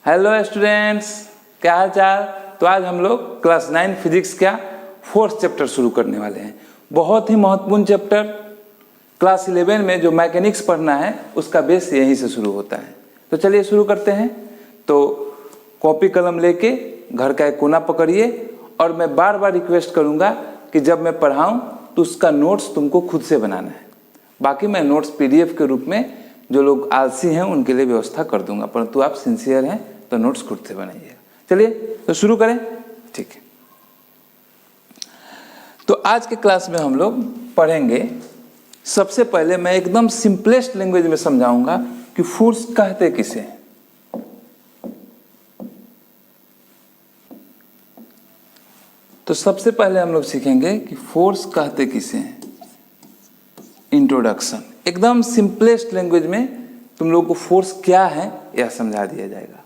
Hello students, क्या हाल चाल। तो आज हम लोग क्लास 9 फिजिक्स का 4th चैप्टर शुरू करने वाले हैं। बहुत ही महत्वपूर्ण चैप्टर। क्लास 11 में जो मैकेनिक्स पढ़ना है उसका बेस यहीं से शुरू होता है। तो चलिए शुरू करते हैं। तो कॉपी कलम लेके घर का एक कोना पकड़िए और मैं बार बार रिक्वेस्ट करूंगा कि जब मैं पढ़ाऊं तो उसका नोट्स तुमको खुद से बनाना है। बाकी मैं नोट्स PDF के रूप में जो लोग आलसी हैं उनके लिए व्यवस्था कर दूंगा, परंतु आप सिंसियर हैं तो नोट्स खुद से बनाइए। चलिए तो शुरू करें। ठीक है, तो आज के क्लास में हम लोग पढ़ेंगे। सबसे पहले मैं एकदम सिंपलेस्ट लैंग्वेज में समझाऊंगा कि फोर्स कहते किसे हैं। तो सबसे पहले हम लोग सीखेंगे कि फोर्स कहते किसे हैं। इंट्रोडक्शन, एकदम सिंपलेस्ट लैंग्वेज में तुम लोग को फोर्स क्या है यह समझा दिया जाएगा।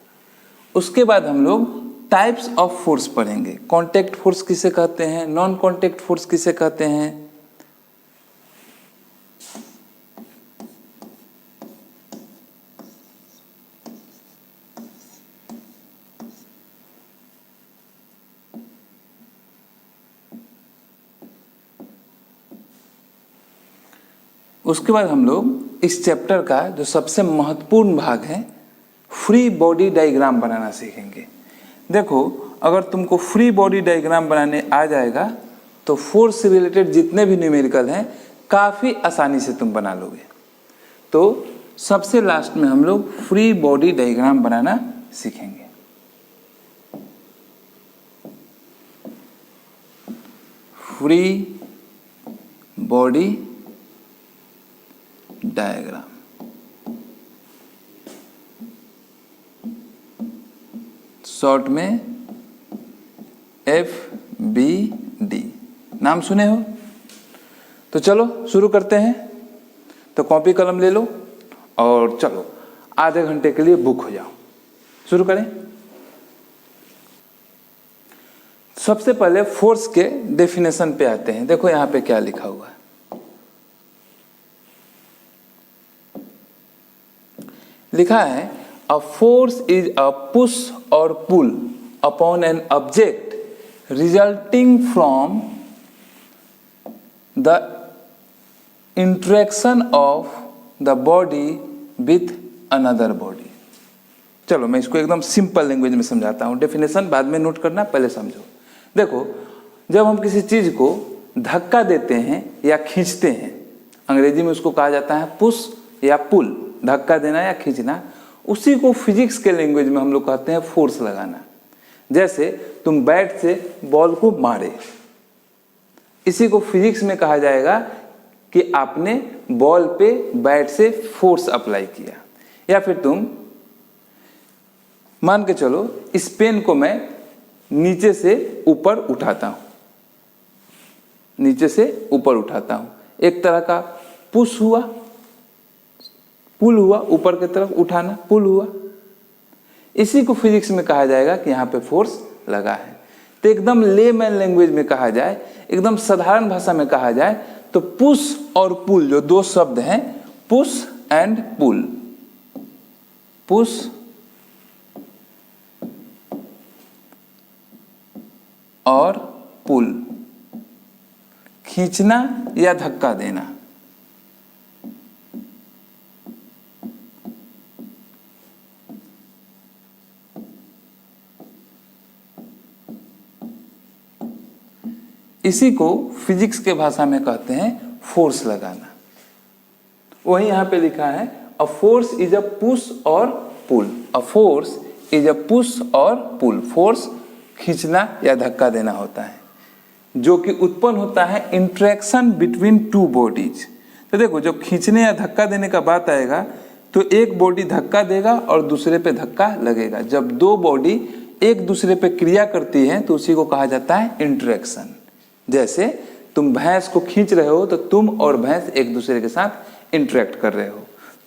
उसके बाद हम लोग टाइप्स ऑफ फोर्स पढ़ेंगे। कांटेक्ट फोर्स किसे कहते हैं, नॉन कांटेक्ट फोर्स किसे कहते हैं। उसके बाद हम लोग इस चैप्टर का जो सबसे महत्वपूर्ण भाग है फ्री बॉडी डायग्राम बनाना सीखेंगे। देखो, अगर तुमको फ्री बॉडी डायग्राम बनाने आ जाएगा तो फोर्स से रिलेटेड जितने भी न्यूमेरिकल हैं काफ़ी आसानी से तुम बना लोगे। तो सबसे लास्ट में हम लोग फ्री बॉडी डायग्राम बनाना सीखेंगे। फ्री बॉडी डायग्राम, शॉर्ट में FBD नाम सुने हो। तो चलो शुरू करते हैं। तो कॉपी कलम ले लो और चलो आधे घंटे के लिए बुक हो जाओ। शुरू करें। सबसे पहले फोर्स के डेफिनेशन पे आते हैं। देखो यहां पे क्या लिखा हुआ है। लिखा है a force is a push और pull upon an object resulting from the interaction of the body with another body. चलो मैं इसको एकदम सिंपल लैंग्वेज में समझाता हूँ। डेफिनेशन बाद में नोट करना, पहले समझो। देखो, जब हम किसी चीज को धक्का देते हैं या खींचते हैं, अंग्रेजी में उसको कहा जाता है पुश या पुल, धक्का देना या खींचना। उसी को फिजिक्स के लैंग्वेज में हम लोग कहते हैं फोर्स लगाना। जैसे तुम बैट से बॉल को मारे, इसी को फिजिक्स में कहा जाएगा कि आपने बॉल पे बैट से फोर्स अप्लाई किया। या फिर तुम मान के चलो, इस पेन को मैं नीचे से ऊपर उठाता हूं, नीचे से ऊपर उठाता हूं, एक तरह का पुश हुआ, पुल हुआ, ऊपर की तरफ उठाना, पुल हुआ। इसी को फिजिक्स में कहा जाएगा कि यहाँ पे फोर्स लगा है। तो एकदम लेमैन लैंग्वेज में कहा जाए, एकदम साधारण भाषा में कहा जाए तो पुश और पुल जो दो शब्द हैं, पुश एंड पुल, पुश और पुल, खींचना या धक्का देना। इसी को फिजिक्स के भाषा में कहते हैं फोर्स लगाना। वही यहां पे लिखा है a force is a push और pull. A force is a push और पुल। फोर्स खींचना या धक्का देना होता है जो कि उत्पन्न होता है इंटरेक्शन बिटवीन टू बॉडीज। तो देखो, जब खींचने या धक्का देने का बात आएगा तो एक बॉडी धक्का देगा और दूसरे पे धक्का लगेगा। जब दो बॉडी एक दूसरे पे क्रिया करती है तो उसी को कहा जाता है इंटरेक्शन। जैसे तुम भैंस को खींच रहे हो तो तुम और भैंस एक दूसरे के साथ इंटरेक्ट कर रहे हो।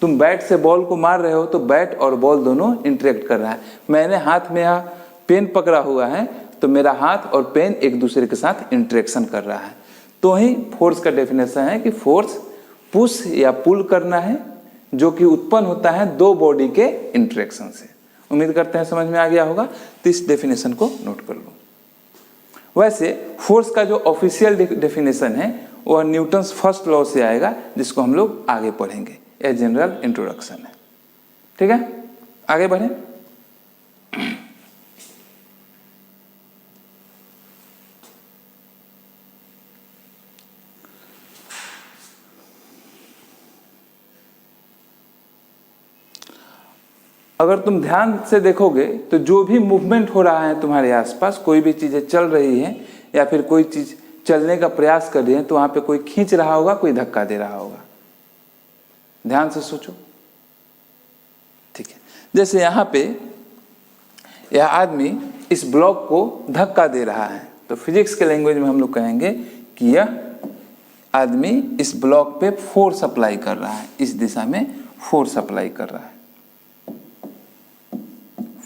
तुम बैट से बॉल को मार रहे हो तो बैट और बॉल दोनों इंटरेक्ट कर रहा है। मैंने हाथ में यहाँ पेन पकड़ा हुआ है तो मेरा हाथ और पेन एक दूसरे के साथ इंटरेक्शन कर रहा है। तो ही फोर्स का डेफिनेशन है कि फोर्स पुश या पुल करना है जो कि उत्पन्न होता है दो बॉडी के इंटरेक्शन से। उम्मीद करते हैं समझ में आ गया होगा। तो इस डेफिनेशन को नोट कर लो। वैसे फोर्स का जो ऑफिशियल डेफिनेशन है वह न्यूटन्स फर्स्ट लॉ से आएगा, जिसको हम लोग आगे पढ़ेंगे। यह जनरल इंट्रोडक्शन है, ठीक है। आगे बढ़ें। अगर तुम ध्यान से देखोगे तो जो भी मूवमेंट हो रहा है तुम्हारे आसपास, कोई भी चीजें चल रही हैं या फिर कोई चीज चलने का प्रयास कर रही है, तो वहां पे कोई खींच रहा होगा, कोई धक्का दे रहा होगा। ध्यान से सोचो, ठीक है। जैसे यहाँ पे यह आदमी इस ब्लॉक को धक्का दे रहा है, तो फिजिक्स के लैंग्वेज में हम लोग कहेंगे कि यह आदमी इस ब्लॉक पे फोर्स अप्लाई कर रहा है, इस दिशा में फोर्स अप्लाई कर रहा है,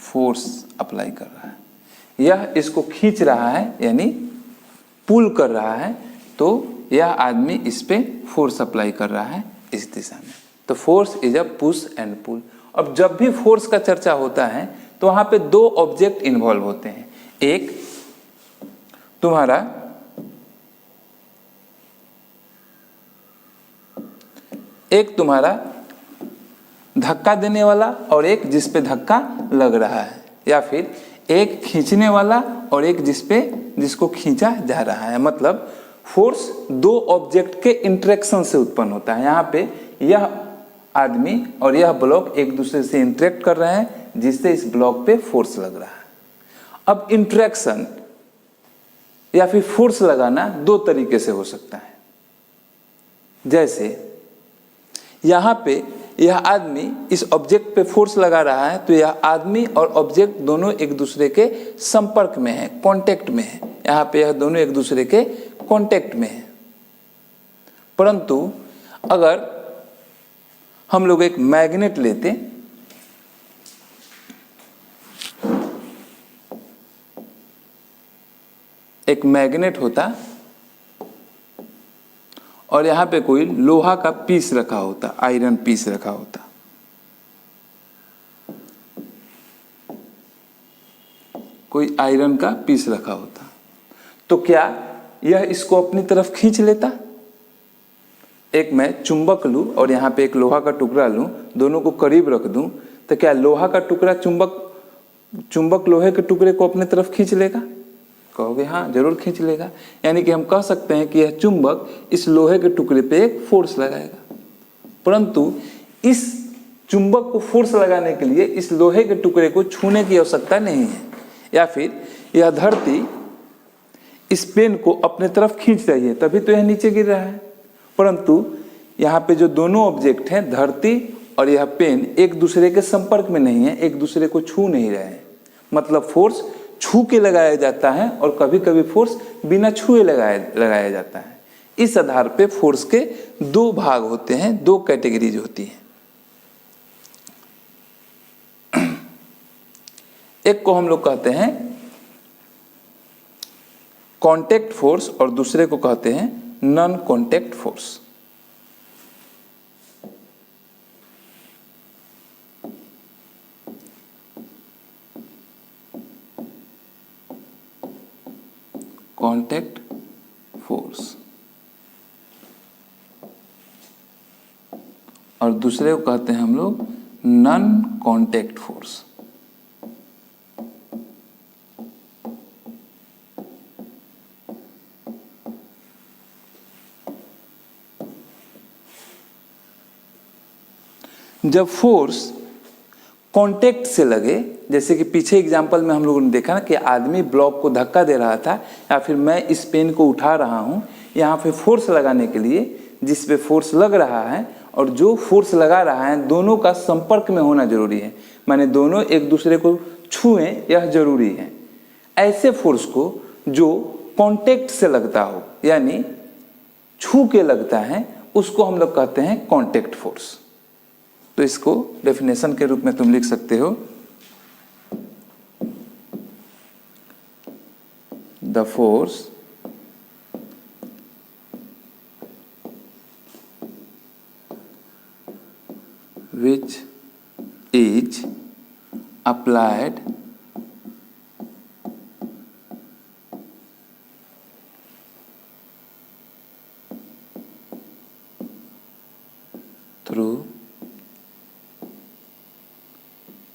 फोर्स अप्लाई कर रहा है। यह इसको खींच रहा है यानी पुल कर रहा है, तो यह आदमी इस पे फोर्स अप्लाई कर रहा है इस दिशा में। तो force is a push and pull. अब जब भी फोर्स का चर्चा होता है तो वहां पे दो ऑब्जेक्ट इन्वॉल्व होते हैं। एक तुम्हारा धक्का देने वाला और एक जिस पे धक्का लग रहा है, या फिर एक खींचने वाला और एक जिसको खींचा जा रहा है। मतलब फोर्स दो ऑब्जेक्ट के इंटरेक्शन से उत्पन्न होता है। यहाँ पे यह आदमी और यह ब्लॉक एक दूसरे से इंटरेक्ट कर रहे हैं, जिससे इस ब्लॉक पे फोर्स लग रहा है। अब इंटरेक्शन या फिर फोर्स लगाना दो तरीके से हो सकता है। जैसे यहाँ पे यह आदमी इस ऑब्जेक्ट पे फोर्स लगा रहा है, तो यह आदमी और ऑब्जेक्ट दोनों एक दूसरे के संपर्क में है, कांटेक्ट में है। यहाँ पे यह दोनों एक दूसरे के कांटेक्ट में है। परंतु अगर हम लोग एक मैग्नेट लेते, एक मैग्नेट होता और यहाँ पे कोई लोहा का पीस रखा होता, आयरन पीस रखा होता, कोई आयरन का पीस रखा होता, तो क्या यह इसको अपनी तरफ खींच लेता? एक मैं चुंबक लूं और यहाँ पे एक लोहा का टुकड़ा लूं, दोनों को करीब रख दूं, तो क्या लोहा का टुकड़ा चुंबक लोहे के टुकड़े को अपनी तरफ खींच लेगा? कहोगे हाँ, जरूर खींच लेगा। यानी कि हम कह सकते हैं कि यह चुंबक इस लोहे के टुकड़े पे एक फोर्स लगाएगा। परंतु इस चुंबक को फोर्स लगाने के लिए इस लोहे के टुकड़े को छूने की आवश्यकता नहीं है, या फिर यह धरती इस पेन को अपने तरफ खींच रही है, तभी तो यह नीचे गिर रहा है। परंतु यहाँ पे जो दोनों ऑब्जेक्ट हैं, धरती और यह पेन, एक दूसरे के संपर्क में नहीं है, एक दूसरे को छू नहीं रहे हैं। मतलब फोर्स छू के लगाया जाता है और कभी कभी फोर्स बिना छुए लगाया जाता है। इस आधार पे फोर्स के दो भाग होते हैं, दो कैटेगरीज होती हैं। एक को हम लोग कहते हैं कांटेक्ट फोर्स और दूसरे को कहते हैं non contact force. Contact force और दूसरे को कहते हैं हम लोग नॉन कांटेक्ट फोर्स। जब फोर्स कांटेक्ट से लगे, जैसे कि पीछे एग्जाम्पल में हम लोगों ने देखा ना कि आदमी ब्लॉक को धक्का दे रहा था, या फिर मैं इस पेन को उठा रहा हूं, यहाँ पे फोर्स लगाने के लिए जिस पे फोर्स लग रहा है और जो फोर्स लगा रहा है, दोनों का संपर्क में होना जरूरी है। माने दोनों एक दूसरे को छुएं, यह जरूरी है। ऐसे फोर्स को जो कांटेक्ट से लगता हो, यानी छू के लगता है, उसको हम लोग कहते हैं कांटेक्ट फोर्स। तो इसको डेफिनेशन के रूप में तुम लिख सकते हो, the force which is applied through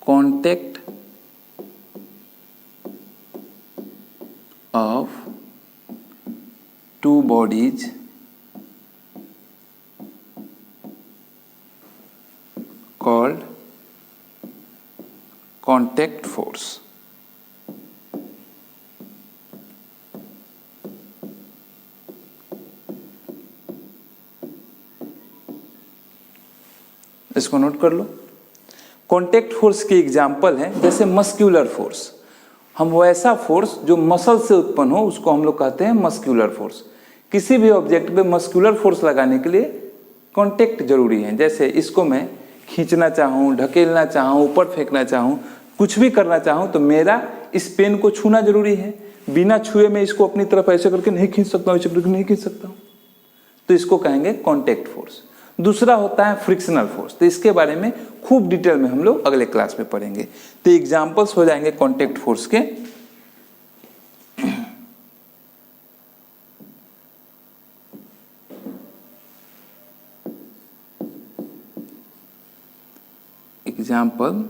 contact of two bodies called contact force. इसको नोट कर लो। कॉन्टैक्ट फोर्स की एग्जाम्पल है जैसे मस्क्यूलर फोर्स। हम वैसा फोर्स जो मसल से उत्पन्न हो उसको हम लोग कहते हैं मस्क्यूलर फोर्स। किसी भी ऑब्जेक्ट पे मस्क्यूलर फोर्स लगाने के लिए कॉन्टैक्ट जरूरी है। जैसे इसको मैं खींचना चाहूँ, ढकेलना चाहूँ, ऊपर फेंकना चाहूँ, कुछ भी करना चाहूँ तो मेरा इस पेन को छूना जरूरी है। बिना छुए मैं इसको अपनी तरफ ऐसे करके नहीं खींच सकता हूँ, ऐसे करके नहीं खींच सकता हूँ, तो इसको कहेंगे कॉन्टैक्ट फोर्स। दूसरा होता है फ्रिक्शनल फोर्स, तो इसके बारे में खूब डिटेल में हम लोग अगले क्लास में पढ़ेंगे। तो एग्जांपल्स हो जाएंगे कॉन्टैक्ट फोर्स के। Example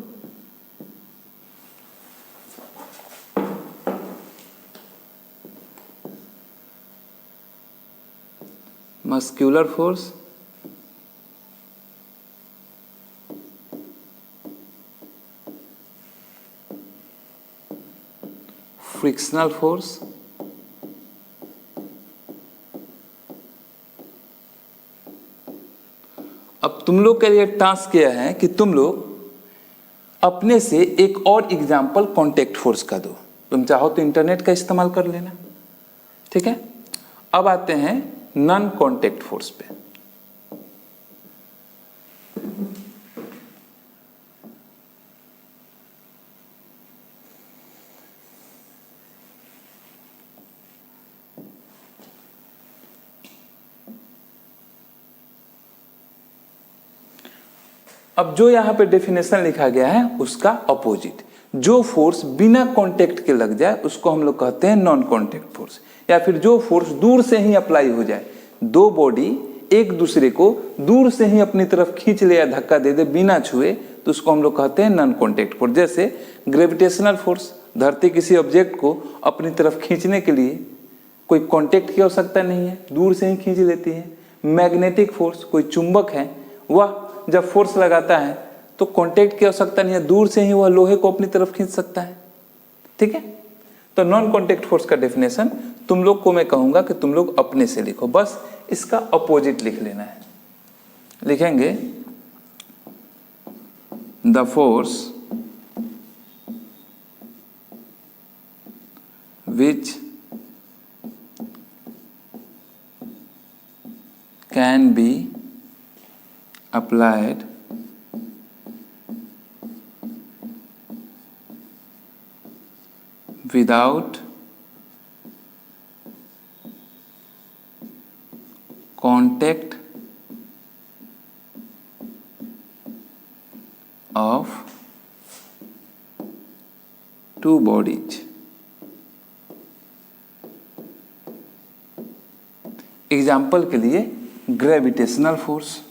muscular force, frictional force, अब तुम लोग के लिए टास्क किया है कि तुम लोग अपने से एक और एग्जाम्पल कॉन्टैक्ट फोर्स का दो। तुम चाहो तो इंटरनेट का इस्तेमाल कर लेना, ठीक है। अब आते हैं नॉन कॉन्टैक्ट फोर्स पे। अब जो यहां पे डेफिनेशन लिखा गया है उसका अपोजिट, जो फोर्स बिना कांटेक्ट के लग जाए उसको हम लोग कहते हैं नॉन कांटेक्ट फोर्स, या फिर जो फोर्स दूर से ही अप्लाई हो जाए। दो बॉडी एक दूसरे को दूर से ही अपनी तरफ खींच ले या धक्का दे दे बिना छुए, तो उसको हम लोग कहते हैं नॉन कांटेक्ट फोर्स। जैसे ग्रेविटेशनल फोर्स, धरती किसी ऑब्जेक्ट को अपनी तरफ खींचने के लिए कोई कांटेक्ट की आवश्यकता नहीं है, दूर से ही खींच लेती है। मैग्नेटिक फोर्स, कोई चुंबक है, वह जब फोर्स लगाता है तो कांटेक्ट की आवश्यकता नहीं है, दूर से ही वह लोहे को अपनी तरफ खींच सकता है, ठीक है। तो नॉन कांटेक्ट फोर्स का डेफिनेशन तुम लोग को मैं कहूंगा कि तुम लोग अपने से लिखो, बस इसका अपोजिट लिख लेना है। लिखेंगे the force which can be applied without contact of two bodies। Example के लिए gravitational force,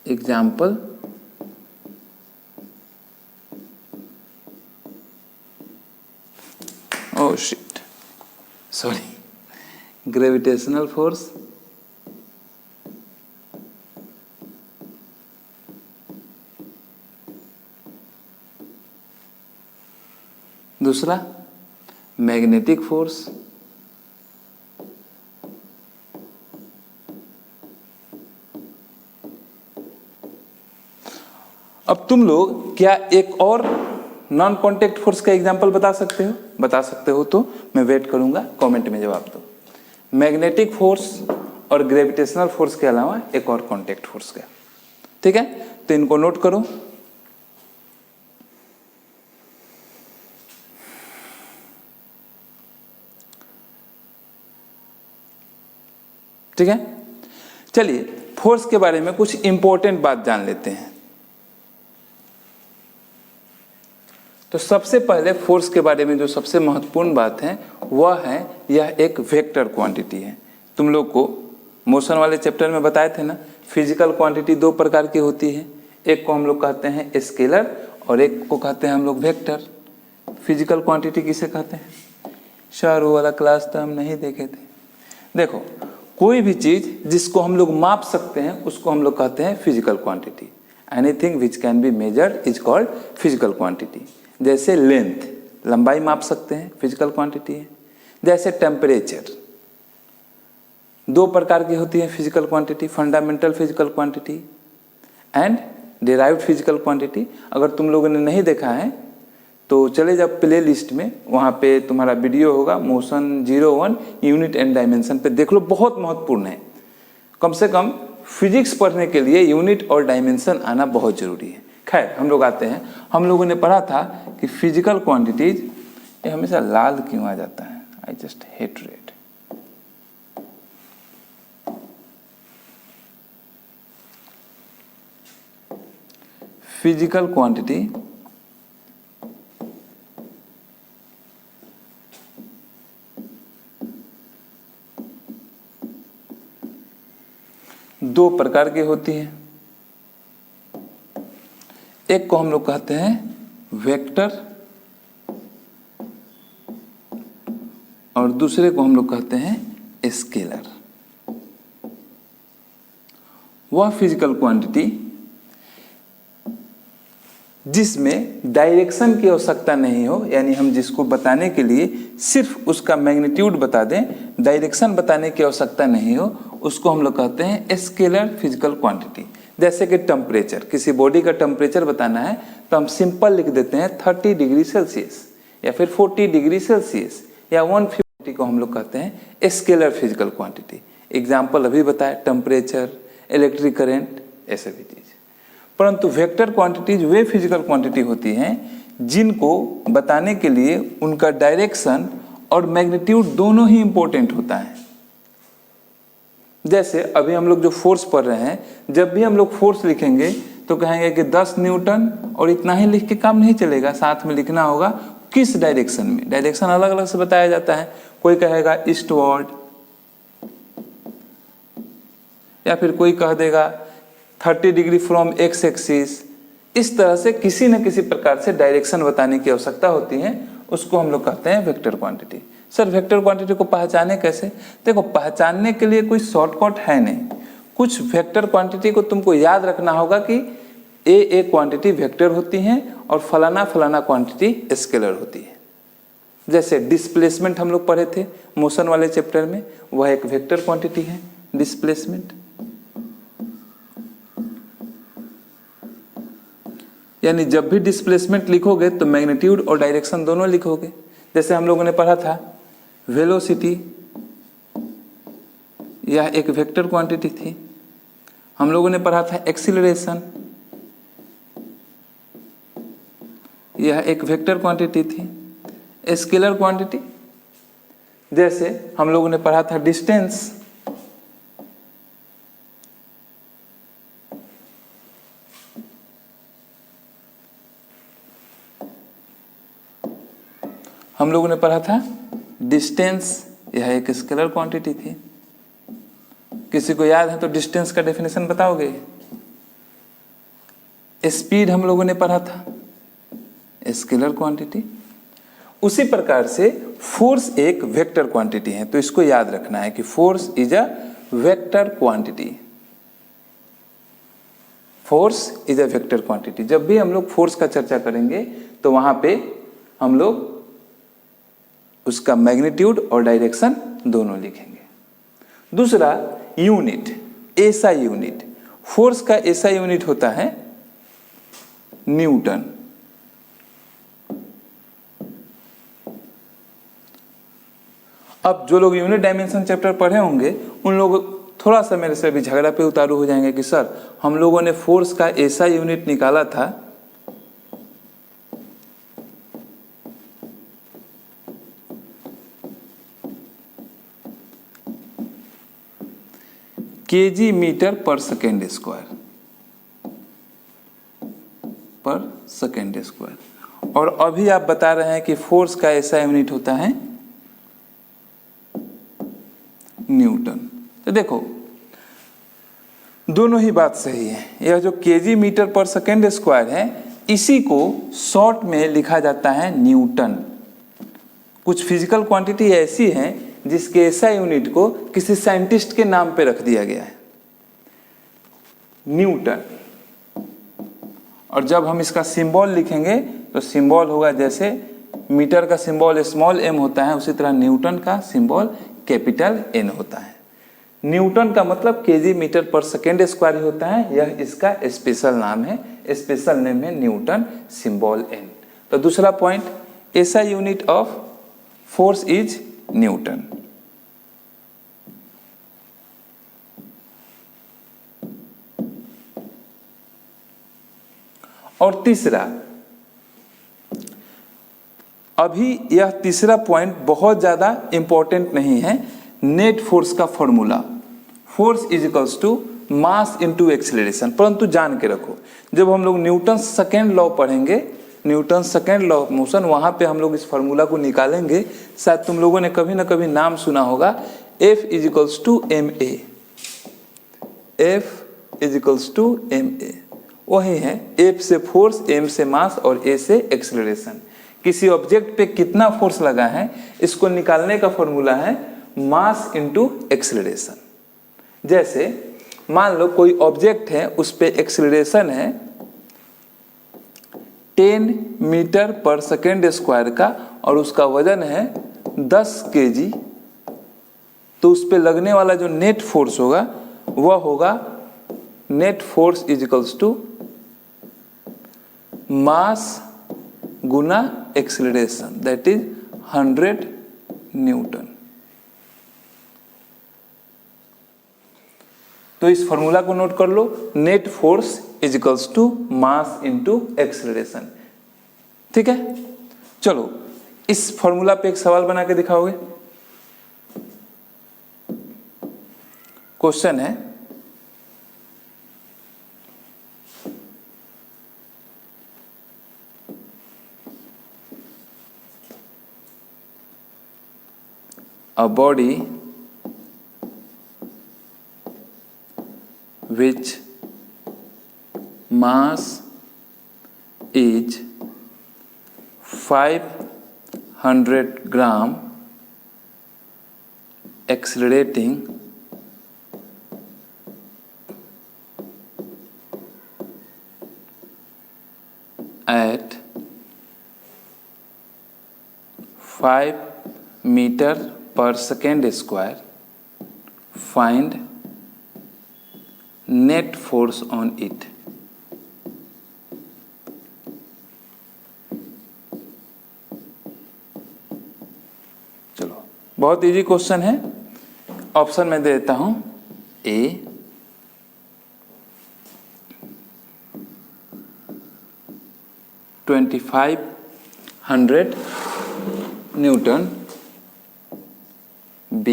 example oh shit sorry gravitational force, दूसरा मैग्नेटिक फोर्स, अब तुम लोग क्या एक और नॉन कांटेक्ट फोर्स का एग्जांपल बता सकते हो? बता सकते हो तो मैं वेट करूंगा, कमेंट में जवाब दो। मैग्नेटिक फोर्स और ग्रेविटेशनल फोर्स के अलावा एक और कांटेक्ट फोर्स का, ठीक है। तो इनको नोट करो। ठीक है, चलिए फोर्स के बारे में कुछ इंपॉर्टेंट बात जान लेते हैं। तो सबसे पहले फोर्स के बारे में जो सबसे महत्वपूर्ण बात है वह है यह एक वेक्टर क्वांटिटी है। तुम लोग को मोशन वाले चैप्टर में बताए थे ना, फिजिकल क्वांटिटी दो प्रकार की होती है, एक को हम लोग कहते हैं स्केलर और एक को कहते हैं हम लोग वेक्टर। फिजिकल क्वांटिटी किसे कहते हैं सर? वो वाला क्लास तो हम नहीं देखे थे। देखो, कोई भी चीज जिसको हम लोग माप सकते हैं उसको हम लोग कहते हैं physical quantity. Anything which can be measured is called physical quantity. जैसे लेंथ, लंबाई माप सकते हैं, फिजिकल क्वांटिटी है। जैसे टेम्परेचर, दो प्रकार की होती है physical quantity, fundamental physical quantity and derived physical quantity. अगर तुम लोगों ने नहीं देखा है तो चले जाओ प्ले लिस्ट में, वहाँ पे तुम्हारा वीडियो होगा मोशन 01 यूनिट एंड डायमेंशन पे, देख लो, बहुत महत्वपूर्ण है। कम से कम फिजिक्स पढ़ने के लिए यूनिट और डायमेंशन आना बहुत जरूरी है। खैर, हम लोग आते हैं, हम लोगों ने पढ़ा था कि फिजिकल क्वांटिटीज, ये हमेशा लाल क्यों आ जाता है, I just hate red. Physical quantity दो प्रकार की होती है, एक को हम लोग कहते हैं वेक्टर और दूसरे को हम लोग कहते हैं स्केलर। वह फिजिकल क्वांटिटी जिसमें डायरेक्शन की आवश्यकता नहीं हो, यानी हम जिसको बताने के लिए सिर्फ उसका मैग्नीट्यूड बता दें, डायरेक्शन बताने की आवश्यकता नहीं हो, उसको हम लोग कहते हैं स्केलर फिजिकल क्वांटिटी। जैसे कि टेम्परेचर, किसी बॉडी का टेम्परेचर बताना है तो हम सिंपल लिख देते हैं 30 डिग्री सेल्सियस या फिर 40 डिग्री सेल्सियस या 150 को हम लोग कहते हैं स्केलर फिजिकल क्वांटिटी। एग्जाम्पल अभी बताए, टेम्परेचर, इलेक्ट्रिक करंट, ऐसे भी चीज। परंतु वेक्टर क्वांटिटीज वे फिजिकल क्वांटिटी होती हैं जिनको बताने के लिए उनका डायरेक्शन और मैग्नीट्यूड दोनों ही इंपॉर्टेंट होता है। जैसे अभी हम लोग जो फोर्स पढ़ रहे हैं, जब भी हम लोग फोर्स लिखेंगे तो कहेंगे कि 10 न्यूटन, और इतना ही लिख के काम नहीं चलेगा, साथ में लिखना होगा किस डायरेक्शन में। डायरेक्शन अलग अलग से बताया जाता है, कोई कहेगा ईस्टवर्ड या फिर कोई कह देगा 30 डिग्री फ्रॉम एक्स एक्सिस। इस तरह से किसी न किसी प्रकार से डायरेक्शन बताने की आवश्यकता होती है, उसको हम लोग कहते हैं vector quantity. Sir vector quantity को पहचाने कैसे? देखो, पहचानने के लिए कोई शॉर्टकट है नहीं। कुछ वेक्टर क्वांटिटी को तुमको याद रखना होगा कि ए क्वांटिटी वेक्टर होती है और फलाना फलाना क्वांटिटी स्केलर होती है। जैसे डिस्प्लेसमेंट हम लोग पढ़े थे मोशन वाले चैप्टर में, वह एक वेक्टर क्वांटिटी है डिस्प्लेसमेंट। यानी जब भी डिस्प्लेसमेंट लिखोगे तो मैग्नीट्यूड और डायरेक्शन दोनों लिखोगे। जैसे हम लोगों ने पढ़ा था वेलोसिटी, यह एक वेक्टर क्वांटिटी थी। हम लोगों ने पढ़ा था एक्सीलरेशन, यह एक वेक्टर क्वांटिटी थी। स्केलर क्वांटिटी, जैसे हम लोगों ने पढ़ा था डिस्टेंस, हम लोगों ने पढ़ा था डिस्टेंस, यह एक स्केलर क्वांटिटी थी। किसी को याद है तो डिस्टेंस का डेफिनेशन बताओगे? स्पीड हम लोगों ने पढ़ा था, स्केलर क्वांटिटी। उसी प्रकार से फोर्स एक वेक्टर क्वांटिटी है, तो इसको याद रखना है कि force is a vector quantity. Force is a vector quantity. जब भी हम लोग फोर्स का चर्चा करेंगे तो वहां पे हम लोग उसका मैग्नीट्यूड और डायरेक्शन दोनों लिखेंगे। दूसरा यूनिट, ऐसा यूनिट, फोर्स का ऐसा यूनिट होता है न्यूटन। अब जो लोग यूनिट डायमेंशन चैप्टर पढ़े होंगे उन लोग थोड़ा सा मेरे से भी झगड़ा पे उतारू हो जाएंगे कि सर हम लोगों ने फोर्स का ऐसा यूनिट निकाला था केजी मीटर पर सेकेंड स्क्वायर और अभी आप बता रहे हैं कि फोर्स का ऐसा यूनिट होता है न्यूटन। तो देखो दोनों ही बात सही है। यह जो केजी मीटर पर सेकेंड स्क्वायर है इसी को शॉर्ट में लिखा जाता है न्यूटन। कुछ फिजिकल क्वांटिटी ऐसी है जिसके ऐसा यूनिट को किसी साइंटिस्ट के नाम पे रख दिया गया है न्यूटन। और जब हम इसका सिंबल लिखेंगे तो सिंबल होगा जैसे मीटर का सिंबल स्मॉल m होता है उसी तरह न्यूटन का सिंबल कैपिटल N होता है। न्यूटन का मतलब केजी मीटर पर सेकेंड स्क्वायर ही होता है, यह इसका स्पेशल नाम है, स्पेशल नेम है न्यूटन सिंबल N। तो दूसरा पॉइंट, ऐसा unit of force is Newton. और तीसरा, अभी यह तीसरा पॉइंट बहुत ज्यादा इंपॉर्टेंट नहीं है, नेट फोर्स का formula, force is equals to mass into acceleration. परंतु जान के रखो, जब हम लोग न्यूटन सेकेंड लॉ पढ़ेंगे, Newton second law of motion, वहां पे हम लोग इस फॉर्मूला को निकालेंगे। शायद तुम लोगों ने कभी ना कभी नाम सुना होगा, F is equals to ma, F is equals to ma। वही है, F से फोर्स, M से मास और A से एक्सीलरेशन। किसी ऑब्जेक्ट पे कितना फोर्स लगा है इसको निकालने का फॉर्मूला है मास इनटू एक्सीलरेशन। जैसे मान लो कोई ऑब्जेक्ट है, उस पे एक्सीलरेशन है 10 मीटर पर सेकेंड स्क्वायर का और उसका वजन है 10 kg, तो उस पे लगने वाला जो नेट फोर्स होगा वह होगा net force is equals to mass गुना एक्सीलरेशन, दैट इज 100 न्यूटन। तो इस फॉर्मूला को नोट कर लो, net force is equals to mass into acceleration. ठीक है, चलो इस फॉर्मूला पे एक सवाल बना के दिखाओगे। क्वेश्चन है, a body which mass is 500 gram accelerating at 5 meter per second square, find net force on it। चलो बहुत इजी क्वेश्चन है, ऑप्शन में दे देता हूं, ए 2500 Newton, B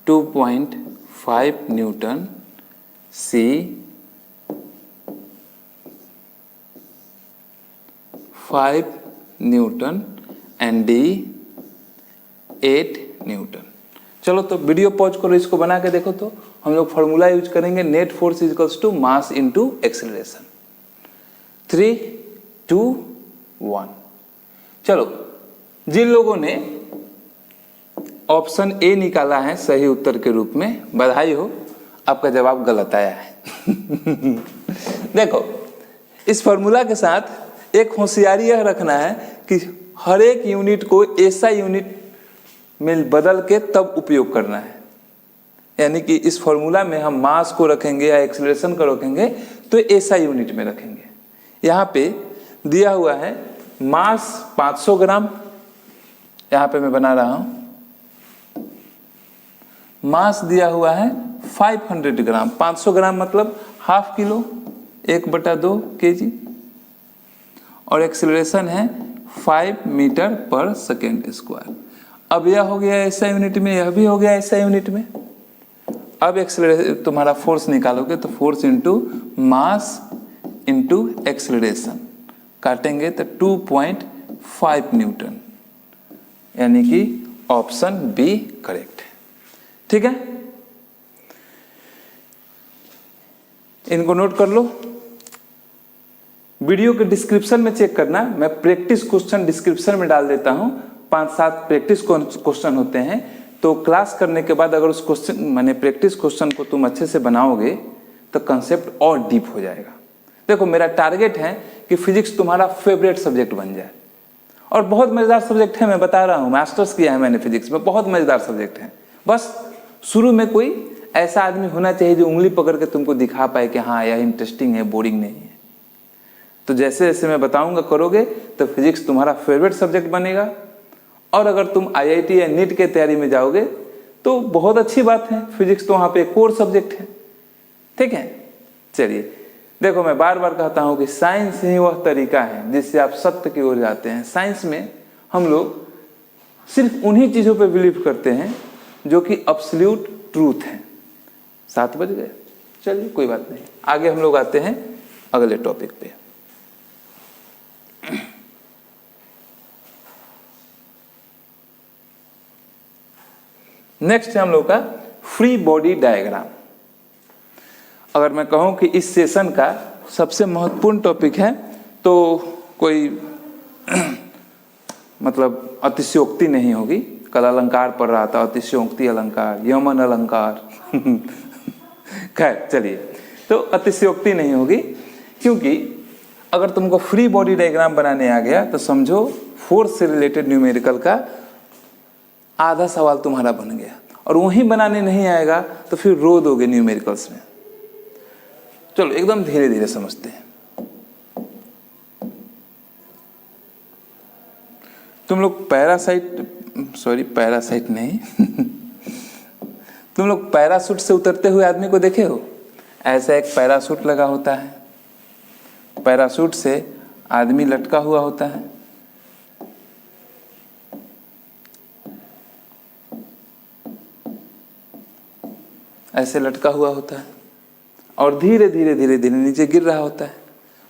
2.5 Newton, C 5 Newton and D 8 Newton. चलो तो वीडियो पॉज करो, इसको बना के देखो। तो हम लोग फॉर्मूला यूज करेंगे, net force is equals to mass into acceleration. 3, 2, 1। चलो, जिन लोगों ने ऑप्शन ए निकाला है सही उत्तर के रूप में, बधाई हो, आपका जवाब गलत आया है। देखो, इस फॉर्मूला के साथ एक होशियारी यह रखना है कि हर एक यूनिट को ऐसा यूनिट में बदल के तब उपयोग करना है। यानी कि इस फॉर्मूला में हम मास को रखेंगे या एक्सीलरेशन को रखेंगे तो ऐसा यूनिट में रखेंगे। यहाँ पे दिया हुआ है मास 500 ग्राम, यहाँ पे मैं बना रहा हूं, मास दिया हुआ है 500 ग्राम, 500 ग्राम मतलब हाफ किलो, 1/2 kg, और एक्सीलरेशन है 5 मीटर पर सेकेंड स्क्वायर। अब यह हो गया ऐसा यूनिट में, यह भी हो गया ऐसा यूनिट में। अब एक्सेलरेशन तुम्हारा फोर्स निकालोगे तो force into mass into acceleration काटेंगे तो 2.5 न्यूटन, यानी कि ऑप्शन बी करेक्ट है। ठीक है, इनको नोट कर लो। वीडियो के डिस्क्रिप्शन में चेक करना, मैं प्रैक्टिस क्वेश्चन डिस्क्रिप्शन में डाल देता हूं। 5-7 प्रैक्टिस क्वेश्चन होते हैं, तो क्लास करने के बाद अगर उस क्वेश्चन माने प्रैक्टिस क्वेश्चन को तुम अच्छे से बनाओगे तो कंसेप्ट और डीप हो जाएगा। देखो मेरा टारगेट है कि फिजिक्स तुम्हारा फेवरेट सब्जेक्ट बन जाए, और बहुत मजेदार सब्जेक्ट है, मैं बता रहा हूँ, मास्टर्स किया है मैंने फिजिक्स में, बहुत मजेदार सब्जेक्ट है। बस शुरू में कोई ऐसा आदमी होना चाहिए जो उंगली पकड़ के तुमको दिखा पाए कि हाँ यह इंटरेस्टिंग है, बोरिंग नहीं है। तो जैसे जैसे मैं बताऊंगा करोगे तो फिजिक्स तुम्हारा फेवरेट सब्जेक्ट बनेगा। और अगर तुम आईआईटी या नीट के तैयारी में जाओगे तो बहुत अच्छी बात है, फिजिक्स तो वहाँ पे कोर सब्जेक्ट है। ठीक है, चलिए देखो मैं बार बार कहता हूँ कि साइंस ही वह तरीका है जिससे आप सत्य की ओर जाते हैं। साइंस में हम लोग सिर्फ उन्हीं चीज़ों पे बिलीव करते हैं जो कि एब्सोल्यूट ट्रूथ है। 7 बज गए, चलिए कोई बात नहीं, आगे हम लोग आते हैं अगले टॉपिक पे। नेक्स्ट है हम लोग का फ्री बॉडी डायग्राम। अगर मैं कहूं कि इस सेशन का सबसे महत्वपूर्ण टॉपिक है तो कोई मतलब अतिशयोक्ति नहीं होगी। कल अलंकार पढ़ रहा था, अतिशयोक्ति अलंकार, यमन अलंकार खैर चलिए, तो अतिशयोक्ति नहीं होगी, क्योंकि अगर तुमको फ्री बॉडी डायग्राम बनाने आ गया तो समझो फोर्स से रिलेटेड न्यूमेरिकल का आधा सवाल तुम्हारा बन गया। और वहीं बनाने नहीं आएगा तो फिर रो दोगे न्यूमेरिकल्स में। चलो एकदम धीरे धीरे समझते हैं। तुम लोग पैरासाइट नहीं तुम लोग पैराशूट से उतरते हुए आदमी को देखे हो? ऐसा एक पैराशूट लगा होता है, पैराशूट से आदमी लटका हुआ होता है। ऐसे लटका हुआ होता है और धीरे धीरे धीरे धीरे नीचे गिर रहा होता है।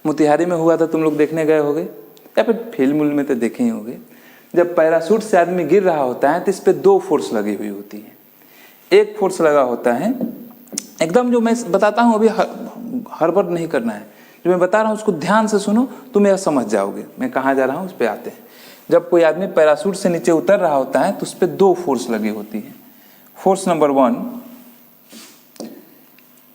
मोतिहारी में हुआ था, तुम लोग देखने गए होगे या फिर फिल्म में तो देखे ही होंगे। जब पैराशूट से आदमी गिर रहा होता है तो इस पे 2 फोर्स लगी हुई होती है। एक फोर्स लगा होता है एकदम, जो मैं बताता हूँ अभी हड़बड़ नहीं करना है, जो मैं बता रहा हूँ उसको ध्यान से सुनो, तुम यह समझ जाओगे मैं कहाँ जा रहा हूँ। उस पर आते हैं। जब कोई आदमी पैराशूट से नीचे उतर रहा होता है तो उस पर 2 फोर्स लगी होती है। फोर्स नंबर 1,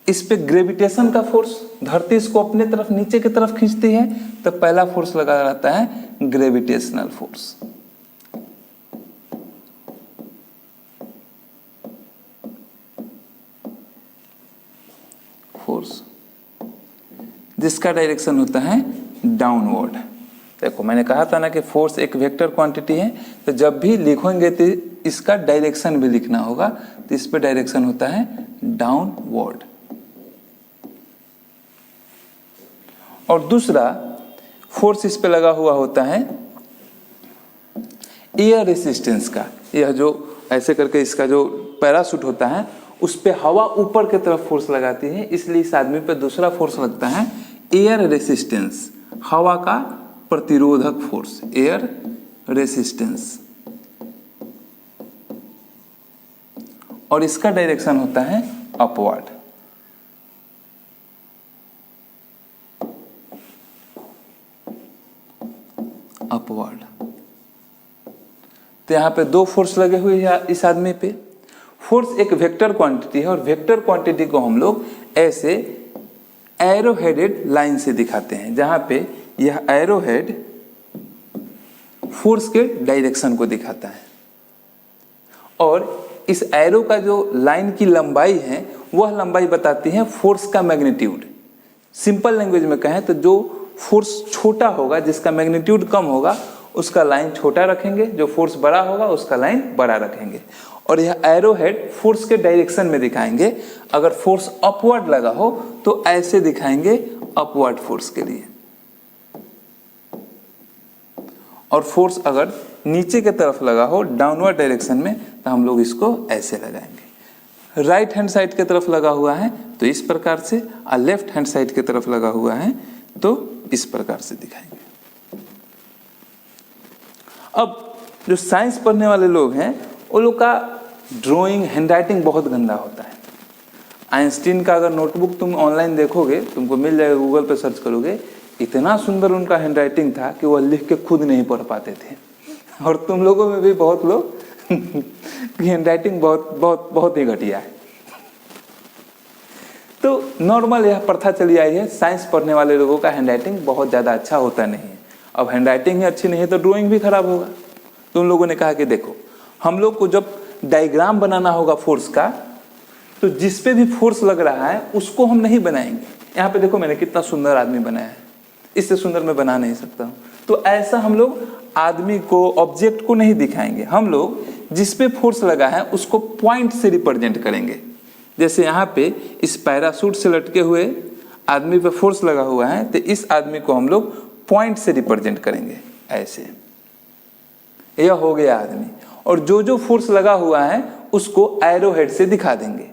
इस पे ग्रेविटेशन का फोर्स, धरती इसको अपने तरफ नीचे की तरफ खींचती है, तो पहला फोर्स लगा रहता है ग्रेविटेशनल फोर्स। फोर्स जिसका डायरेक्शन होता है डाउनवर्ड। देखो मैंने कहा था ना कि फोर्स एक वेक्टर क्वांटिटी है, तो जब भी लिखेंगे तो इसका डायरेक्शन भी लिखना होगा, तो इस पे डायरेक्शन होता है डाउनवर्ड। और दूसरा फोर्स इस पे लगा हुआ होता है एयर रेसिस्टेंस का। यह जो ऐसे करके इसका जो पैराशूट होता है उस पे हवा ऊपर की तरफ फोर्स लगाती है, इसलिए इस आदमी पे दूसरा फोर्स लगता है एयर रेसिस्टेंस, हवा का प्रतिरोधक फोर्स, एयर रेसिस्टेंस। और इसका डायरेक्शन होता है अपवर्ड। अपवर्ड। तो यहाँ पे 2 फोर्स लगे हुए हैं इस आदमी पे। फोर्स एक वेक्टर क्वांटिटी है और वेक्टर क्वांटिटी को हम लोग ऐसे एरो हेडेड लाइन से दिखाते हैं, जहां पे यह एरो हेड फोर्स के डायरेक्शन को दिखाता है। और इस एरो का जो लाइन की लंबाई है वह लंबाई बताती है फोर्स का मैग्नीट्यूड। सिंपल लैंग्वेज में कहें तो जो फोर्स छोटा होगा, जिसका मैग्नीट्यूड कम होगा, उसका लाइन छोटा रखेंगे, जो फोर्स बड़ा होगा उसका लाइन बड़ा रखेंगे। और यह एरो हेड फोर्स के डायरेक्शन में दिखाएंगे। अगर फोर्स अपवर्ड लगा हो तो ऐसे दिखाएंगे अपवर्ड फोर्स के लिए, और फोर्स अगर नीचे की तरफ लगा हो डाउनवर्ड डायरेक्शन में तो हम लोग इसको ऐसे लगाएंगे। राइट हैंड साइड की तरफ लगा हुआ है तो इस प्रकार से, और लेफ्ट हैंड साइड की तरफ लगा हुआ है तो इस प्रकार से दिखाएंगे। अब जो साइंस पढ़ने वाले लोग हैं वो लोग का ड्राइंग हैंडराइटिंग बहुत गंदा होता है। आइंस्टीन का अगर नोटबुक तुम ऑनलाइन देखोगे, तुमको मिल जाएगा, गूगल पे सर्च करोगे, इतना सुंदर उनका हैंडराइटिंग था कि वह लिख के खुद नहीं पढ़ पाते थे। और तुम लोगों में भी बहुत लोग की हैंडराइटिंग बहुत ही घटिया है। तो नॉर्मल यह प्रथा चली आई है, साइंस पढ़ने वाले लोगों का हैंडराइटिंग बहुत ज़्यादा अच्छा होता नहीं है। अब हैंडराइटिंग ही अच्छी नहीं है तो ड्राइंग भी खराब होगा। तो उन लोगों ने कहा कि देखो, हम लोग को जब डायग्राम बनाना होगा फोर्स का, तो जिस पे भी फोर्स लग रहा है उसको हम नहीं बनाएंगे। यहाँ पे देखो मैंने कितना सुंदर आदमी बनाया है, इससे सुंदर मैं बना नहीं सकता हूँ। तो ऐसा हम लोग आदमी को, ऑब्जेक्ट को नहीं दिखाएंगे। हम लोग जिस पे फोर्स लगा है उसको पॉइंट से रिप्रेजेंट करेंगे। जैसे यहाँ पे इस पैराशूट से लटके हुए आदमी पे फोर्स लगा हुआ है तो इस आदमी को हम लोग पॉइंट से रिप्रेजेंट करेंगे ऐसे। यह हो गया आदमी। और जो जो फोर्स लगा हुआ है उसको एरो हेड से दिखा देंगे।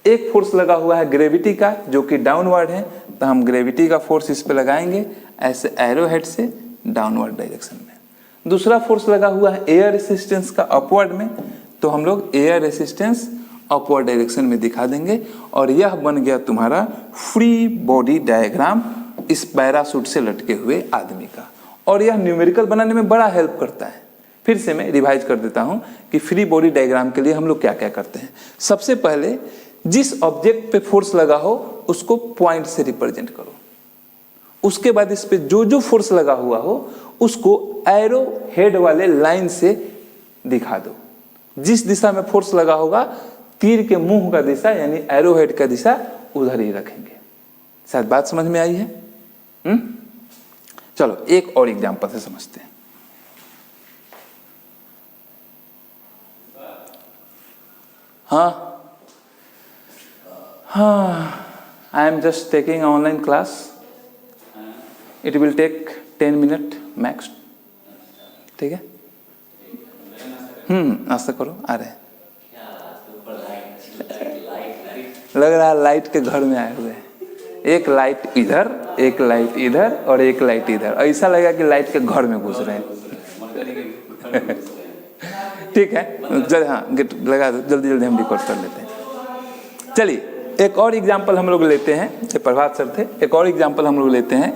एक फोर्स लगा हुआ है ग्रेविटी का जो कि डाउनवर्ड है, तो हम ग्रेविटी का फोर्स इस पे लगाएंगे ऐसे एरो हेड से डाउनवर्ड डायरेक्शन में। दूसरा फोर्स लगा हुआ है एयर रेसिस्टेंस का अपवर्ड में, तो हम लोग एयर रेसिस्टेंस अपवर्ड डायरेक्शन में दिखा देंगे। और यह बन गया तुम्हारा फ्री बॉडी डायग्राम इस पैराशूट से लटके हुए आदमी का। और यह न्यूमेरिकल बनाने में बड़ा हेल्प करता है। फिर से मैं रिवाइज कर देता हूं कि फ्री बॉडी डायग्राम के लिए हम लोग क्या क्या करते हैं। सबसे पहले जिस ऑब्जेक्ट पे फोर्स लगा हो उसको पॉइंट से रिप्रेजेंट करो। उसके बाद इस पे जो जो फोर्स लगा हुआ हो उसको एरो हेड वाले लाइन से दिखा दो। जिस दिशा में फोर्स लगा होगा तीर के मुंह का दिशा यानी एरो हेड का दिशा उधर ही रखेंगे। शायद बात समझ में आई है? चलो एक और एग्जांपल से समझते हैं। I am just taking an online class. It will take 10 minutes max. ठीक है? नाश्ता करो, आ रहे हैं। लग रहा है लाइट के घर में आए हुए हैं। एक लाइट इधर, एक लाइट इधर और एक लाइट इधर। ऐसा लगा कि लाइट के घर में घुस रहे हैं। ठीक है, जल्दी, हाँ गेट लगा दो, जल्दी जल्दी हम रिकॉर्ड कर लेते हैं। चलिए एक और एग्जाम्पल हम लोग लेते हैं। ये प्रभात सर थे। एक और एग्जाम्पल हम लोग लेते हैं।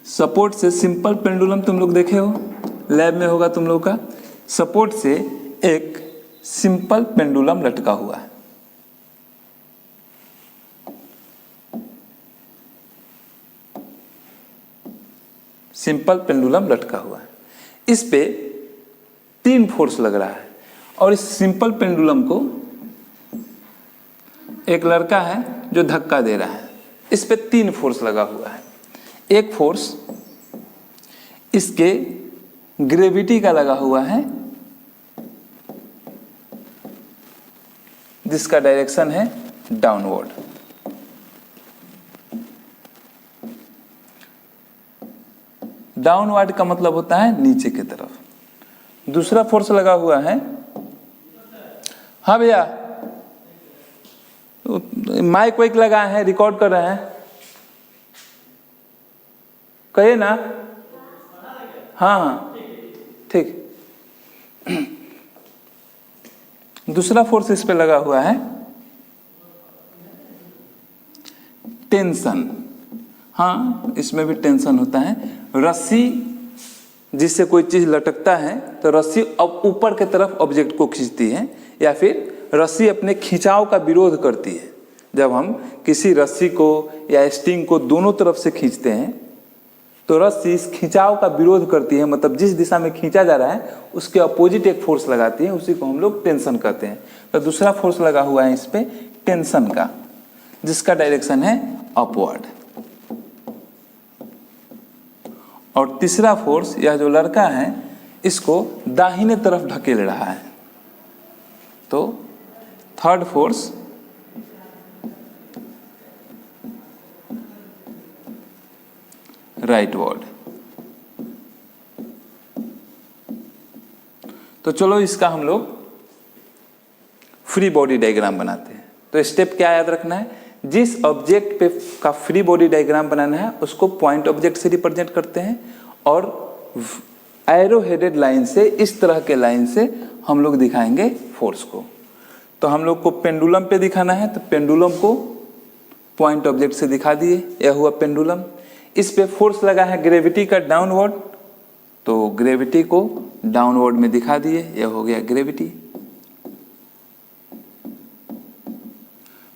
सपोर्ट से सिंपल पेंडुलम तुम लोग देखे हो, लैब में होगा तुम लोग का। सपोर्ट से एक सिंपल पेंडुलम लटका हुआ है। सिंपल पेंडुलम लटका हुआ है। इस पे 3 फोर्स लग रहा है और इस सिंपल पेंडुलम को एक लड़का है जो धक्का दे रहा है। इस पे 3 फोर्स लगा हुआ है। एक फोर्स इसके ग्रेविटी का लगा हुआ है जिसका डायरेक्शन है डाउनवर्ड। डाउनवर्ड का मतलब होता है नीचे की तरफ। दूसरा फोर्स लगा हुआ है, हाँ भैया माइक वाइक लगा है, रिकॉर्ड कर रहे हैं, कहिए ना। हाँ ठीक। दूसरा फोर्स इस पे लगा हुआ है टेंशन। हाँ इसमें भी टेंशन होता है। रस्सी जिससे कोई चीज लटकता है तो रस्सी अब ऊपर की तरफ ऑब्जेक्ट को खींचती है, या फिर रस्सी अपने खिंचाव का विरोध करती है। जब हम किसी रस्सी को या स्ट्रिंग को दोनों तरफ से खींचते हैं तो रस्सी इस खिंचाव का विरोध करती है, मतलब जिस दिशा में खींचा जा रहा है उसके अपोजिट एक फोर्स लगाती है, उसी को हम लोग टेंशन कहते हैं। तो दूसरा फोर्स लगा हुआ है इस पे टेंशन का, जिसका डायरेक्शन है अपवर्ड। और तीसरा फोर्स यह जो लड़का है इसको दाहिने तरफ ढकेल रहा है, तो थर्ड फोर्स राइटवर्ड। तो चलो इसका हम लोग फ्री बॉडी डायग्राम बनाते हैं। तो स्टेप क्या याद रखना है, जिस ऑब्जेक्ट पे का फ्री बॉडी डायग्राम बनाना है उसको पॉइंट ऑब्जेक्ट से रिप्रेजेंट करते हैं और एरो हेडेड लाइन से, इस तरह के लाइन से हम लोग दिखाएंगे फोर्स को। तो हम लोग को पेंडुलम पे दिखाना है, तो पेंडुलम को पॉइंट ऑब्जेक्ट से दिखा दिए, यह हुआ पेंडुलम। इस पे फोर्स लगा है ग्रेविटी का डाउनवर्ड, तो ग्रेविटी को डाउनवर्ड में दिखा दिए, यह हो गया ग्रेविटी।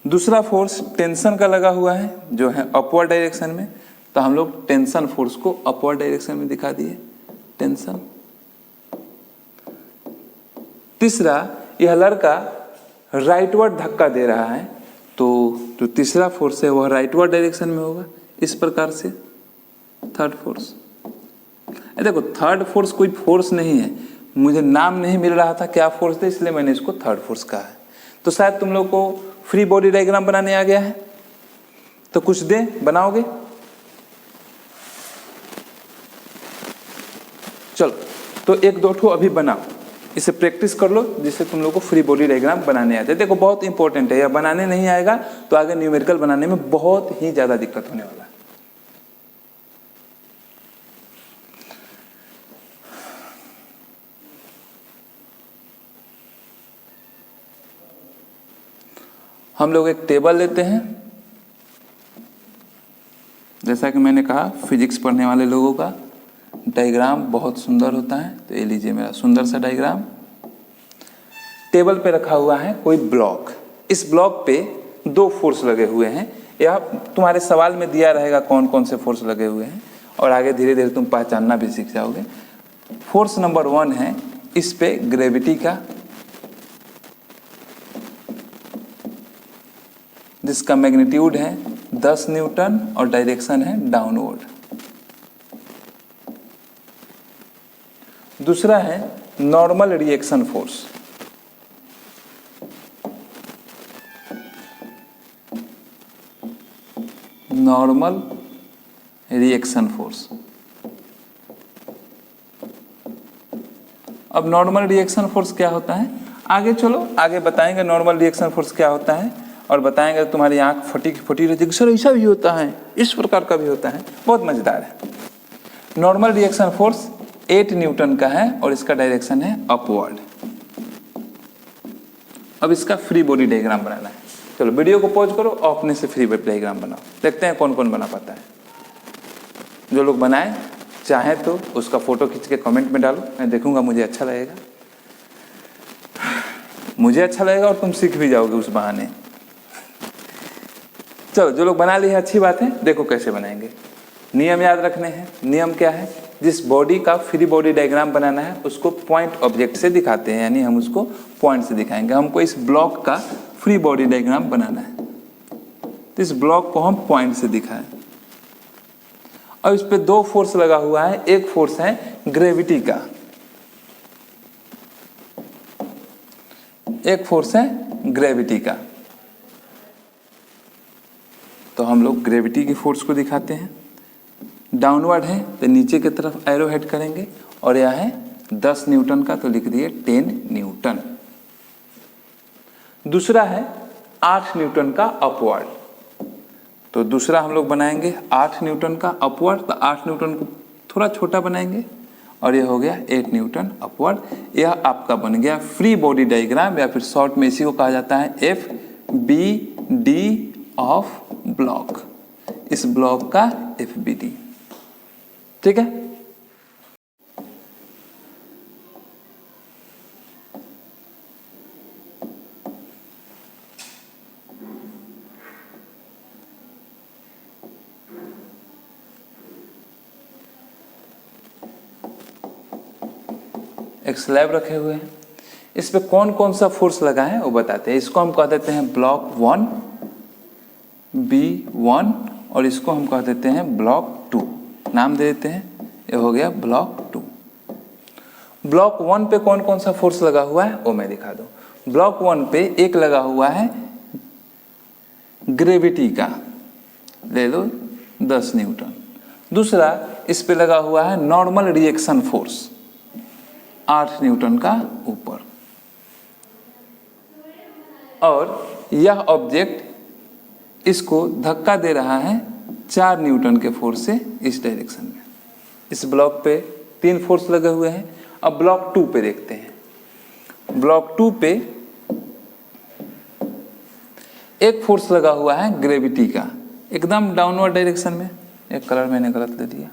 दूसरा फोर्स टेंशन का लगा हुआ है जो है अपवर्ड डायरेक्शन में, तो हम लोग टेंशन फोर्स को अपवर्ड डायरेक्शन में दिखा दिए, टेंशन। तीसरा, यह लड़का राइटवर्ड धक्का दे रहा है, तो जो तीसरा फोर्स है वह राइटवर्ड डायरेक्शन में होगा, इस प्रकार से। थर्ड फोर्स, देखो थर्ड फोर्स कोई फोर्स नहीं है, मुझे नाम नहीं मिल रहा था क्या फोर्स था, इसलिए मैंने इसको थर्ड फोर्स कहा है। तो शायद तुम लोग को फ्री बॉडी डायग्राम बनाने आ गया है, तो कुछ दे बनाओगे। चलो तो एक दो ठो अभी बनाओ, इसे प्रैक्टिस कर लो जिससे तुम लोग को फ्री बॉडी डायग्राम बनाने आते हैं। देखो बहुत इंपॉर्टेंट है, या बनाने नहीं आएगा तो आगे न्यूमेरिकल बनाने में बहुत ही ज्यादा दिक्कत होने वाला है। हम लोग एक टेबल लेते हैं, जैसा कि मैंने कहा फिजिक्स पढ़ने वाले लोगों का डायग्राम बहुत सुंदर होता है। तो ये लीजिए मेरा सुंदर सा डायग्राम। टेबल पे रखा हुआ है कोई ब्लॉक, इस ब्लॉक पे दो फोर्स लगे हुए हैं, यह तुम्हारे सवाल में दिया रहेगा कौन कौन से फोर्स लगे हुए हैं, और आगे धीरे धीरे तुम पहचानना भी सीख जाओगे। फोर्स नंबर 1 है इस पे ग्रेविटी का, जिसका मैग्नीट्यूड है 10 न्यूटन और डायरेक्शन है डाउनवर्ड। दूसरा है normal reaction force, normal reaction force. अब नॉर्मल रिएक्शन फोर्स क्या होता है, आगे चलो आगे बताएंगे नॉर्मल रिएक्शन फोर्स क्या होता है, और बताएंगे तुम्हारी आंख फटी फटी रहती, सर ऐसा भी होता है, इस प्रकार का भी होता है, बहुत मजेदार है। नॉर्मल रिएक्शन फोर्स 8 न्यूटन का है और इसका डायरेक्शन है अपवर्ड। अब इसका फ्री बॉडी डायग्राम बनाना है। चलो वीडियो को पॉज करो और अपने से फ्री बॉडी डायग्राम बनाओ, देखते हैं कौन कौन बना पाता है। जो लोग बनाए चाहे तो उसका फोटो खींच के कमेंट में डालो, मैं देखूंगा, मुझे अच्छा लगेगा, मुझे अच्छा लगेगा और तुम सीख भी जाओगे उस बहाने। चलो जो लोग बना लिए हैं अच्छी बात है, देखो कैसे बनाएंगे। नियम याद रखने हैं। नियम क्या है, जिस बॉडी का फ्री बॉडी डायग्राम बनाना है उसको पॉइंट ऑब्जेक्ट से दिखाते हैं, यानी हम उसको पॉइंट से दिखाएंगे। हमको इस ब्लॉक का फ्री बॉडी डायग्राम बनाना है, तो इस ब्लॉक को हम पॉइंट से दिखाएं। और इस पे दो फोर्स लगा हुआ है, एक फोर्स है ग्रेविटी का, एक फोर्स है ग्रेविटी का। तो हम लोग ग्रेविटी की फोर्स को दिखाते हैं। डाउनवर्ड है तो नीचे की तरफ एरो हेड करेंगे, और यह है 10 न्यूटन का, तो लिख दिए 10 न्यूटन। दूसरा है 8 न्यूटन का अपवर्ड, तो दूसरा हम लोग बनाएंगे 8 न्यूटन का अपवर्ड, तो 8 न्यूटन को थोड़ा छोटा बनाएंगे और यह हो गया 8 न्यूटन अपवर्ड। यह आपका बन गया फ्री बॉडी डायग्राम, या फिर शॉर्ट में इसी को कहा जाता है FBD ऑफ ब्लॉक, इस ब्लॉक का FBD। ठीक है, एक स्लैब रखे हुए हैं, इस पे कौन कौन सा फोर्स लगा है वो बताते हैं। इसको हम कह देते हैं ब्लॉक 1 B1, और इसको हम कह देते हैं ब्लॉक 2, नाम दे देते हैं, ये हो गया ब्लॉक 2। ब्लॉक 1 पे कौन कौन सा फोर्स लगा हुआ है वो मैं दिखा दूं। ब्लॉक 1 पे एक लगा हुआ है ग्रेविटी का, ले लो 10 न्यूटन। दूसरा इस पे लगा हुआ है नॉर्मल रिएक्शन फोर्स, 8 न्यूटन का ऊपर, और यह ऑब्जेक्ट इसको धक्का दे रहा है 4 न्यूटन के फोर्स से इस डायरेक्शन में। इस ब्लॉक पे 3 फोर्स लगे हुए हैं। अब ब्लॉक 2 पे देखते हैं। ब्लॉक 2 पे एक फोर्स लगा हुआ है ग्रेविटी का, एकदम डाउनवर्ड डायरेक्शन में। एक कलर मैंने गलत ले दिया।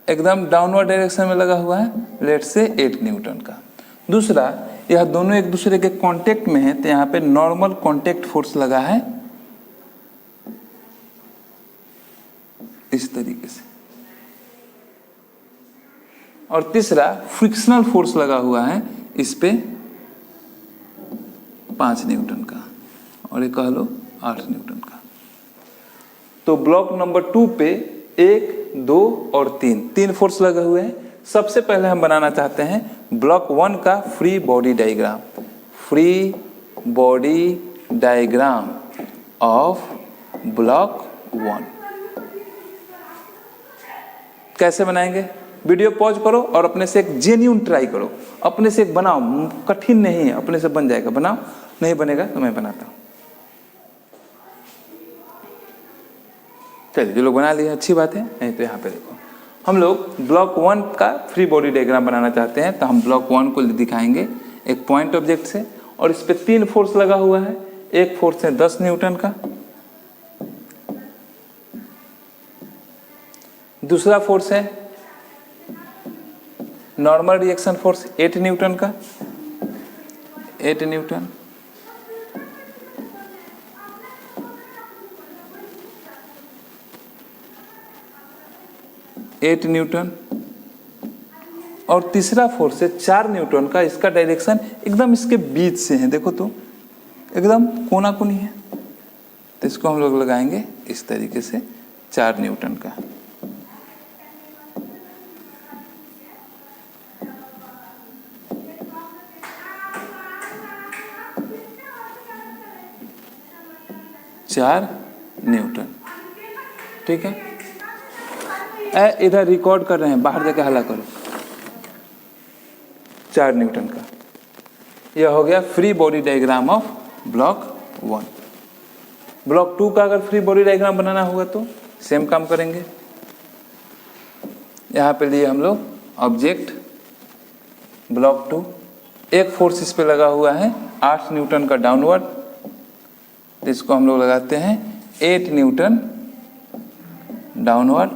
एकदम डाउनवर्ड डायरेक्शन में लगा हुआ है, लेट से 8 न्यूटन का। दूसरा, यह दोनों एक दूसरे के कांटेक्ट में है, तो यहाँ पे नॉर्मल कांटेक्ट फोर्स लगा है इस तरीके से। और तीसरा, फ्रिक्शनल फोर्स लगा हुआ है इस पे 5 न्यूटन का, और ये कह लो 8 न्यूटन का। तो ब्लॉक नंबर 2 पे 1, 2 और 3 फोर्स लगे हुए हैं। सबसे पहले हम बनाना चाहते हैं ब्लॉक 1 का free body diagram. Free body diagram of block 1 कैसे बनाएंगे? वीडियो पॉज करो और अपने से एक जेन्यून ट्राई करो, अपने से एक बनाओ। कठिन नहीं है, अपने से बन जाएगा। बनाओ, नहीं बनेगा तो मैं बनाता हूं। चलिए, जो लोग बना लिए अच्छी बात है, नहीं तो यहाँ पे देखो, हम लोग ब्लॉक 1 का फ्री बॉडी डायग्राम बनाना चाहते हैं। तो हम ब्लॉक 1 को दिखाएंगे एक पॉइंट ऑब्जेक्ट से, और इस पे 3 फोर्स लगा हुआ है। एक फोर्स है 10 न्यूटन का, दूसरा फोर्स है नॉर्मल रिएक्शन फोर्स 8 न्यूटन का, 8 न्यूटन। और तीसरा फोर्स है 4 न्यूटन का। इसका डायरेक्शन एकदम इसके बीच से है, देखो तो एकदम कोना कोनी है। तो इसको हम लोग लगाएंगे इस तरीके से 4 न्यूटन का। चार न्यूटन, ठीक है। इधर रिकॉर्ड कर रहे हैं, बाहर जाके हल्ला करो। 4 न्यूटन का यह हो गया free body diagram of block 1। Block 2 का अगर फ्री बॉडी डायग्राम बनाना होगा तो सेम काम करेंगे। यहाँ पे लिए हम लोग ऑब्जेक्ट ब्लॉक 2, एक फोर्स इस पे लगा हुआ है 8 न्यूटन का डाउनवर्ड, इसको हम लोग लगाते हैं 8 न्यूटन डाउनवर्ड।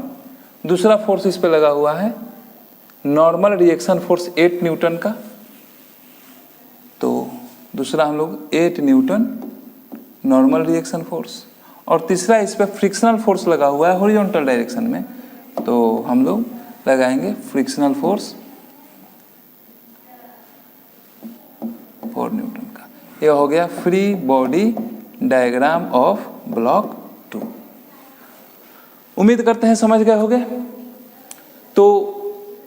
दूसरा फोर्स इस पे लगा हुआ है नॉर्मल रिएक्शन फोर्स 8 न्यूटन का, तो दूसरा हम लोग 8 न्यूटन नॉर्मल रिएक्शन फोर्स। और तीसरा इस पे फ्रिक्शनल फोर्स लगा हुआ है हॉरिजॉन्टल डायरेक्शन में, तो हम लोग लगाएंगे फ्रिक्शनल फोर्स 4 न्यूटन का। यह हो गया free body diagram of block 2। उम्मीद करते हैं समझ गए होंगे। तो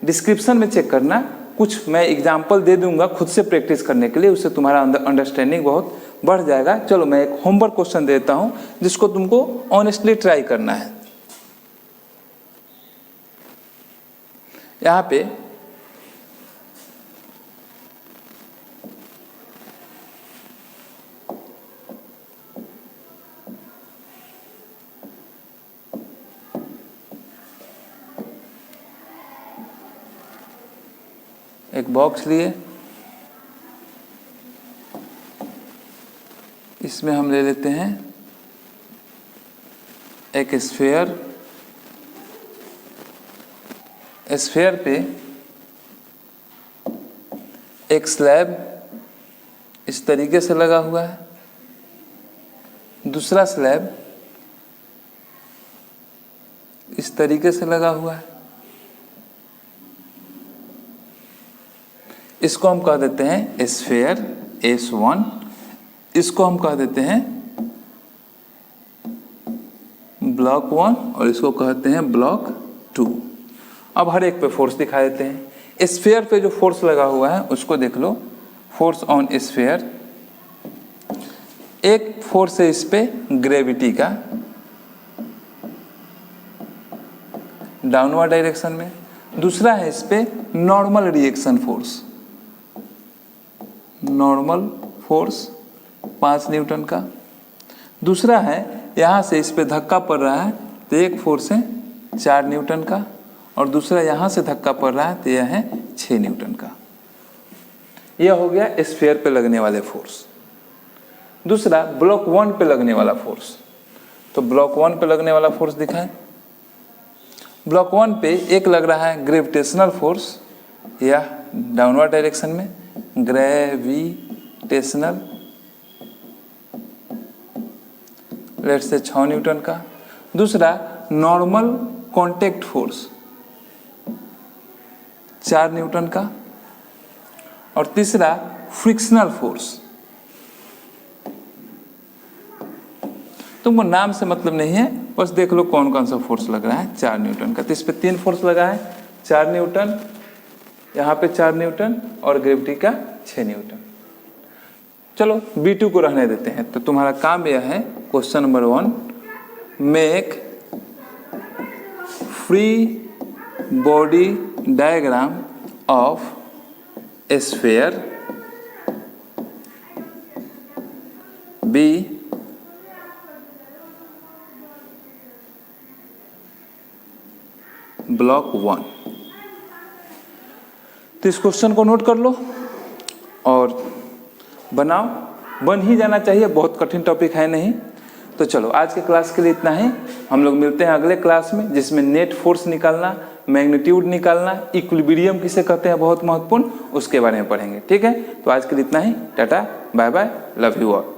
डिस्क्रिप्शन में चेक करना, कुछ मैं एग्जाम्पल दे दूंगा खुद से प्रैक्टिस करने के लिए, उससे तुम्हारा अंडरस्टैंडिंग बहुत बढ़ जाएगा। चलो, मैं एक होमवर्क क्वेश्चन देता हूं जिसको तुमको ऑनेस्टली ट्राई करना है। यहाँ पे एक बॉक्स लिए, इसमें हम ले लेते हैं एक स्फीयर। स्फीयर पे एक स्लैब इस तरीके से लगा हुआ है, दूसरा स्लैब इस तरीके से लगा हुआ है। इसको हम कह देते हैं स्फीयर S1, इसको हम कह देते हैं ब्लॉक 1 और इसको कहते हैं ब्लॉक 2। अब हर एक पे फोर्स दिखा देते हैं। स्फीयर पे जो फोर्स लगा हुआ है उसको देख लो, फोर्स ऑन स्फीयर एक फोर्स है इस पे ग्रेविटी का डाउनवर्ड डायरेक्शन में, दूसरा है इस पे normal reaction force, normal force 5 Newton का, दूसरा है यहाँ से इस पे धक्का पड़ रहा है तो एक फोर्स है 4 न्यूटन का, और दूसरा यहाँ से धक्का पड़ रहा है तो यह है 6 न्यूटन का। यह हो गया स्फीयर पे लगने वाले फोर्स। दूसरा ब्लॉक 1 पे लगने वाला फोर्स, तो ब्लॉक 1 पे लगने वाला फोर्स दिखाएं। ब्लॉक 1 पे एक लग रहा है ग्रेविटेशनल फोर्स या डाउनवर्ड डायरेक्शन में, ग्रेविटेशनल लेट से 6 न्यूटन का, दूसरा नॉर्मल कांटेक्ट फोर्स 4 न्यूटन का, और तीसरा फ्रिक्शनल फोर्स। तुमको नाम से मतलब नहीं है, बस देख लो कौन कौन सा फोर्स लग रहा है 4 न्यूटन का। तो इस पे 3 फोर्स लगा है, 4 न्यूटन, यहाँ पे 4 न्यूटन और ग्रेविटी का 6 न्यूटन। चलो B2 को रहने देते हैं। तो तुम्हारा काम यह है, question number 1, make free body diagram of A sphere, B block 1। तो इस क्वेश्चन को नोट कर लो और बनाओ, बन ही जाना चाहिए, बहुत कठिन टॉपिक है नहीं। तो चलो आज के क्लास के लिए इतना ही, हम लोग मिलते हैं अगले क्लास में जिसमें नेट फोर्स निकालना, मैग्नीट्यूड निकालना, इक्विलिब्रियम किसे कहते हैं बहुत महत्वपूर्ण, उसके बारे में पढ़ेंगे। ठीक है, तो आज के लिए इतना ही, tata bye bye, love you all.